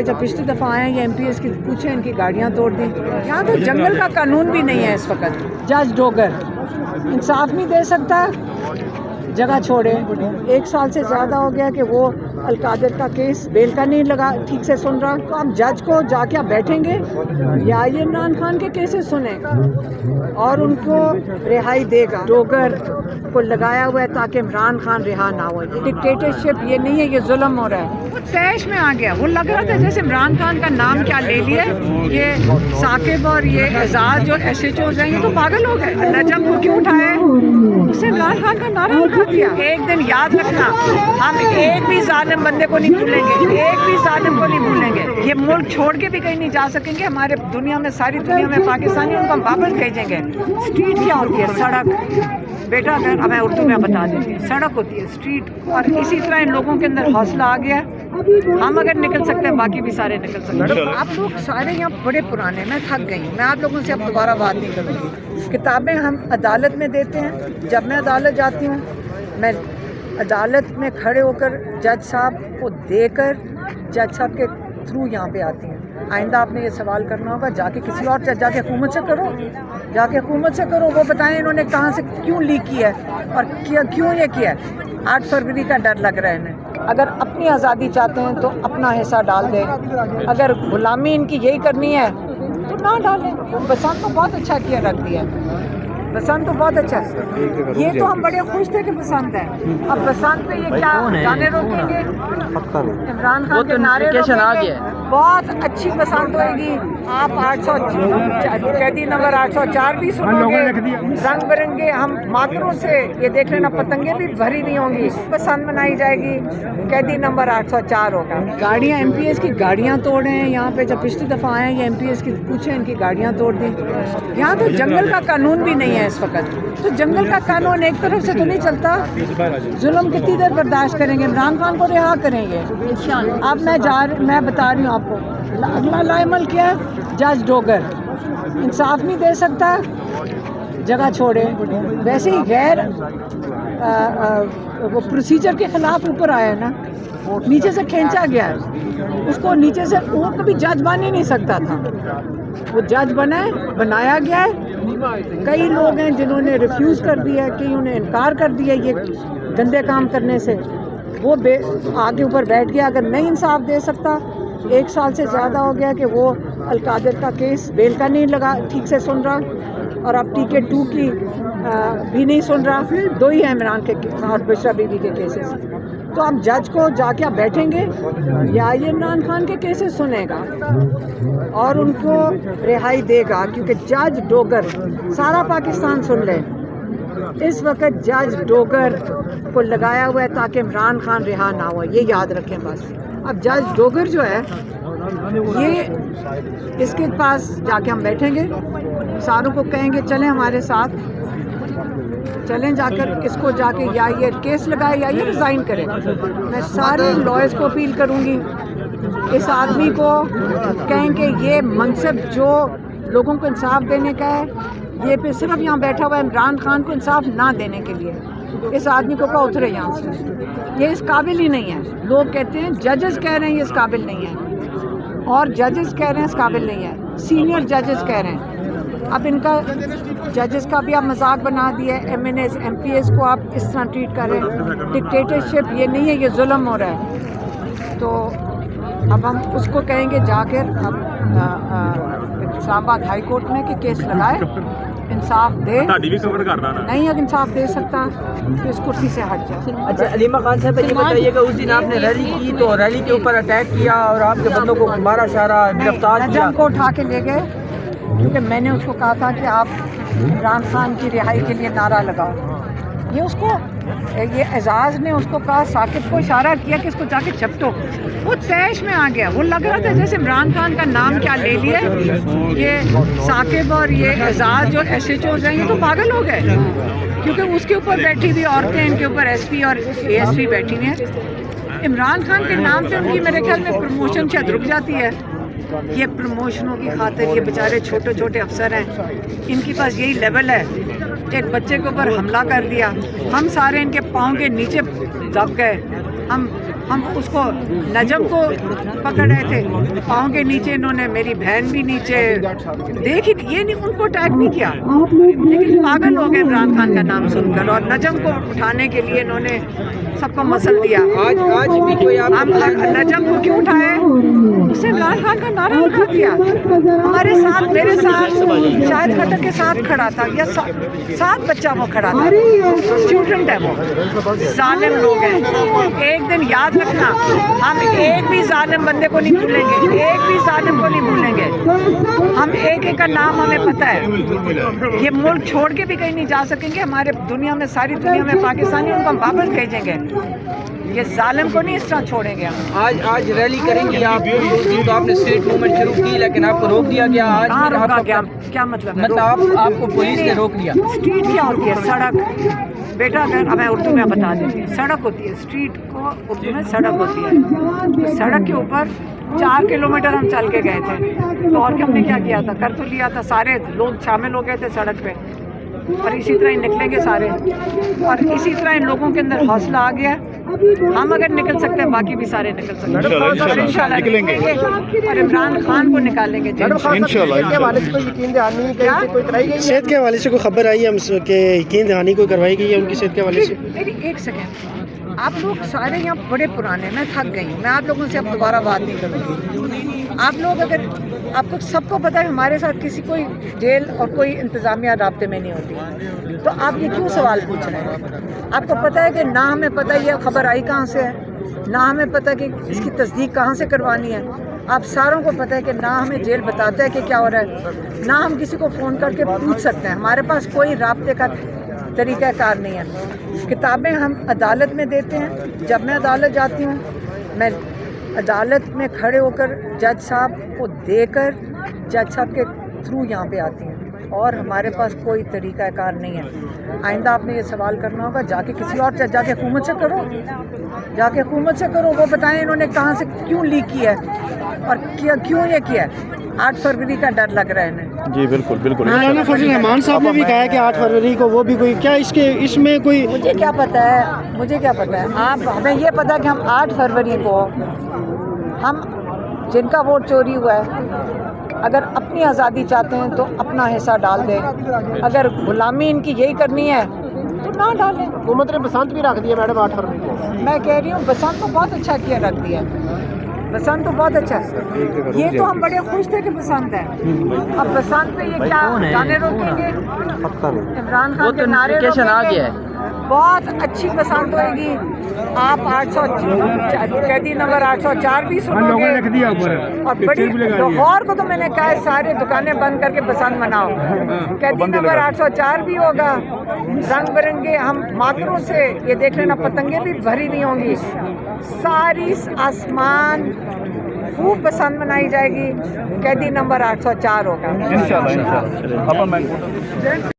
जब पिछली दफ़ा आए ये MPS की पूछे इनकी गाड़ियाँ तोड़ दी। यहाँ तो जंगल का कानून भी नहीं है इस वक्त। जज डोगर इंसाफ नहीं दे सकता, जगह छोड़े। 1 साल से ज़्यादा हो गया कि वो अलकादिर का केस बेल का नहीं लगा, ठीक से सुन रहा। तो अब जज को जाके आप बैठेंगे या ये इमरान खान के केसेस सुनेगा और उनको रिहाई देगा। डोगर को लगाया हुआ है ताकि इमरान खान रिहा ना हो। डिक्टेटरशिप ये नहीं है, ये जुल्म हो रहा है। वो तैश में आ गया। वो लग रहा था जैसे इमरान खान का नाम क्या ले लिया, ये साकिब और ये एजाज जो SHO हैं ये तो पागल हो गए। नजम को क्यों उठाया? उससे इमरान खान का नारा लगा दिया। एक दिन याद रखना, हम एक भी जालिम बंदे को नहीं भूलेंगे, एक भी जालिम को नहीं भूलेंगे। ये मुल्क छोड़ के भी कहीं नहीं जा सकेंगे। हमारे दुनिया में, सारी दुनिया में पाकिस्तानी उनको हम वापस भेजेंगे। स्ट्रीट क्या होती है? सड़क। बेटा अगर मैं उर्दू में बता देती हूँ, सड़क होती है, स्ट्रीट। और इसी तरह इन लोगों के अंदर हौसला आ गया। हम अगर निकल सकते हैं, बाकी भी सारे निकल सकते हैं। आप लोग सारे यहाँ बड़े पुराने, मैं थक गई हूँ। मैं आप लोगों से अब दोबारा बात नहीं करूँगी। किताबें हम अदालत में देते हैं। जब मैं अदालत जाती हूँ, मैं अदालत में खड़े होकर जज साहब को देकर जज साहब के थ्रू यहाँ पे आती हैं। आइंदा आपने ये सवाल करना होगा, जाके किसी और जाके हुकूमत से करो, जाके हुकूमत से करो। वो बताएं इन्होंने कहाँ से क्यों लीक किया है और क्यों ये किया है। 8 फरवरी का डर लग रहा है इन्हें। अगर अपनी आज़ादी चाहते हैं तो अपना हिस्सा डाल दें। अगर गुलामी इनकी यही करनी है तो ना डालें। बसंत तो बहुत अच्छा किया, रख दिया। बसंत तो बहुत अच्छा है। ये तो हम बड़े खुश थे कि बसंत है। अब बसंत पे ये क्या गाने रोकेंगे? इमरान खान के नारे रोकेंगे। बहुत अच्छी बसंत होएगी। आप 800 कैदी नंबर 804 भी सुनोगे। रंग बिरंगे हम माकरों से, ये देख लेना, पतंगे भी भरी नहीं होंगी। बसंत मनाई जाएगी। कैदी नंबर 804 होगा। गाड़ियाँ MPS की गाड़ियाँ तोड़े हैं यहाँ पे। जब पिछली दफ़ा आए ये MPS की पूछे इनकी गाड़ियाँ तोड़ दी। यहाँ तो जंगल का कानून भी नहीं है इस वक्त। तो जंगल का कानून एक तरफ से तो नहीं चलता। जुल्म कितनी देर बर्दाश्त करेंगे? इमरान खान को रिहा करेंगे अब। मैं बता रही हूँ आपको, अगला लाइमल क्या है? जज डोगर इंसाफ नहीं दे सकता, जगह छोड़े। वैसे ही गैर वो प्रोसीजर के खिलाफ ऊपर आया है ना, नीचे से खींचा गया है उसको। नीचे से वो कभी जज बन ही नहीं सकता था, वो जज बनाया गया है। कई लोग हैं जिन्होंने रिफ्यूज़ कर दिया है, कई उन्हें इनकार कर दिया ये गंदे काम करने से। वो आगे ऊपर बैठ गया। अगर नहीं इंसाफ दे सकता, 1 साल से ज़्यादा हो गया कि वो अलकादिर का केस बेल का नहीं लगा, ठीक से सुन रहा। और अब TK2 की भी नहीं सुन रहा। 2 ही हैं इमरान के और बुशरा बीबी के केसेस। तो अब जज को जाके आप बैठेंगे या ये इमरान खान के केसेस सुनेगा और उनको रिहाई देगा। क्योंकि जज डोगर, सारा पाकिस्तान सुन ले, इस वक्त जज डोगर को लगाया हुआ है ताकि इमरान खान रिहा ना हो। ये याद रखें बस। अब जज डोगर जो है ये, इसके पास जाके हम बैठेंगे, सारों को कहेंगे चलें हमारे साथ, चलें जाकर इसको जाके या ये केस लगाए या ये रिज़ाइन करें। मैं सारे लॉयर्स को अपील करूंगी, इस आदमी को कहें कि ये मनसब जो लोगों को इंसाफ देने का है, ये पे सिर्फ यहाँ बैठा हुआ है इमरान खान को इंसाफ ना देने के लिए। इस आदमी को कहा उतरे यहाँ से, ये इस काबिल ही नहीं है। लोग कहते हैं, जजेस कह रहे हैं ये इस काबिल नहीं है, और जजेस कह रहे हैं इस काबिल नहीं है, सीनियर जजेस कह रहे हैं। अब इनका जजेस का भी आप मजाक बना दिया है। MNS MPS को आप इस तरह ट्रीट कर रहे हैं। डिक्टेटरशिप ये नहीं है, ये जुल्म हो रहा है। तो अब हम उसको कहेंगे जाकर अब इस्लामाबाद हाई कोर्ट में कि केस लगाए, इंसाफ दे। नहीं अगर इंसाफ दे सकता तो इस कुर्सी से हट जाए। अच्छा अलीमा खान साहब, ये बताइएगा उस दिन आपने रैली की तो रैली के ऊपर अटैक किया और आपके बंदों को मारा शारा, गिरफ्तार किया। नजम को उठा के ले गए क्योंकि मैंने उसको कहा था कि आप इमरान खान की रिहाई के लिए नारा लगाओ। ये उसको, ये एजाज ने उसको कहा, साकिब को इशारा किया कि इसको जाके झपटो। वो तैश में आ गया। वो लग रहा था जैसे इमरान खान का नाम क्या ले लिया, ये साकिब और ये एजाज जो SHO हैं ये तो पागल हो गए। क्योंकि उसके ऊपर बैठी हुई औरतें, इनके ऊपर SP और ASP बैठी हुई हैं। इमरान खान के नाम पे उनकी मेरे ख्याल में प्रमोशन शायद रुक जाती है। ये प्रमोशनों की खातिर ये बेचारे छोटे छोटे अफसर हैं, इनके पास यही लेवल है। एक बच्चे के ऊपर हमला कर दिया, हम सारे इनके पाँव के नीचे दब गए, हम हम उसको नजम को पकड़ रहे थे, पाँव के नीचे इन्होंने, मेरी बहन भी नीचे, देख ही ये नहीं, उनको अटैक नहीं किया, लेकिन पागल हो गए इमरान खान का नाम सुनकर, और नजम को उठाने के लिए इन्होंने सबको मसल दिया। आज भी कोई हम नजम को क्यों उठाए? उसने इमरान खान का नारा लगा दिया। हमारे साथ, मेरे साथ शाहिद खट्टर के साथ खड़ा था, या साथ बच्चा वो खड़ा था, स्टूडेंट है वो। जालिम लोग हैं, एक दिन याद रखना, हम एक भी जालिम बंदे को नहीं भूलेंगे, एक भी जालिम को नहीं भूलेंगे। हम एक एक का नाम हमें पता है। ये मुल्क छोड़ के भी कहीं नहीं जा सकेंगे, हमारे दुनिया में, सारी दुनिया में पाकिस्तानी, उनको हम वापस भेजेंगे। ये जालिम को नहीं इस तरह छोड़ेंगे हम। आज रैली करेंगी आप? उस दिन तो आपने स्ट्रीट मूवमेंट शुरू की, लेकिन आपको रोक दिया गया। आज कहाँ रोका? क्या मतलब है? मतलब आपको पुलिस ने रोक लिया? स्ट्रीट क्या होती है? सड़क बेटा, अगर मैं उर्दू में बता देती हूँ, सड़क होती है, स्ट्रीट को उर्दू में सड़क होती है। तो सड़क के ऊपर 4 किलोमीटर हम चल के गए थे, तो और हमने क्या किया था? कर तो लिया था, सारे लोग शामिल हो गए थे सड़क पे, और इसी तरह ही निकलेंगे सारे, और इसी तरह इन लोगों के अंदर हौसला आ गया। हम अगर निकल सकते हैं, बाकी भी सारे निकल सकते हैं, इंशाल्लाह निकलेंगे, और इमरान खान को निकालेंगे इंशाल्लाह। सेहत के हवाले से कोई खबर आई है कि यकीन दहानी कोई करवाई गई है उनकी सेहत के हवाले से? मेरी एक सेकेंड, आप लोग सारे यहाँ बड़े पुराने, मैं थक गई, मैं आप लोगों से अब दोबारा बात नहीं करूँगी। आप लोग अगर, आपको सबको पता है हमारे साथ किसी कोई जेल और कोई इंतज़ामिया राब्ते में नहीं होती, तो आप ये क्यों सवाल पूछ रहे हैं? आपको पता है कि ना हमें पता ये खबर आई कहाँ से है, ना हमें पता कि इसकी तस्दीक कहाँ से करवानी है। आप सारों को पता है कि ना हमें जेल बताता है कि क्या हो रहा है, ना हम किसी को फ़ोन करके पूछ सकते हैं, हमारे पास कोई राब्ते का तरीक़ाकार नहीं है। किताबें हम अदालत में देते हैं, जब मैं अदालत जाती हूँ, मैं अदालत में खड़े होकर जज साहब को देकर जज साहब के थ्रू यहाँ पे आती हैं, और हमारे पास कोई तरीक़ाकार नहीं है। आइंदा आपने ये सवाल करना होगा, जाके किसी और जाके हुकूमत से करो, जाके हुकूमत से करो, वो बताएं इन्होंने कहाँ से क्यों लीक किया है और क्यों ये किया है। 8 फरवरी का डर लग रहा है इन्हें। जी बिल्कुल बिल्कुल। फजल रहमान साहब ने भी कहा है कि 8 फरवरी को वो भी कोई, क्या इसमें कोई? मुझे क्या पता है, मुझे क्या पता है। आप, हमें ये पता है कि हम 8 फरवरी को, हम जिनका वोट चोरी हुआ है, अगर अपनी आज़ादी चाहते हैं तो अपना हिस्सा डाल दें, अगर गुलामी इनकी यही करनी है तो ना डालें। हुकूमत ने बसंत भी रख दिया मैडम 8 फरवरी को। मैं कह रही हूँ बसंत तो बहुत अच्छा किया, रख दिया बसंत तो बहुत अच्छा है। ये तो हम बड़े खुश थे कि बसंत है। अब बसंत पे ये क्या गाने रोकेंगे? इमरान खान के नारे आ गया है। बहुत अच्छी बसंत होएगी। आप 800 कैदी नंबर 804 भी सुनोगे, और बड़ी लाहौर को तो मैंने कहा है सारे दुकानें बंद करके बसंत मनाओ। कैदी नंबर 804 भी होगा, रंग बिरंगे हम माकरों से, ये देख लेना, पतंगे भी भरी हुई होंगी, सारी आसमान खूब पसंद मनाई जाएगी। कैदी नंबर 804 होगा।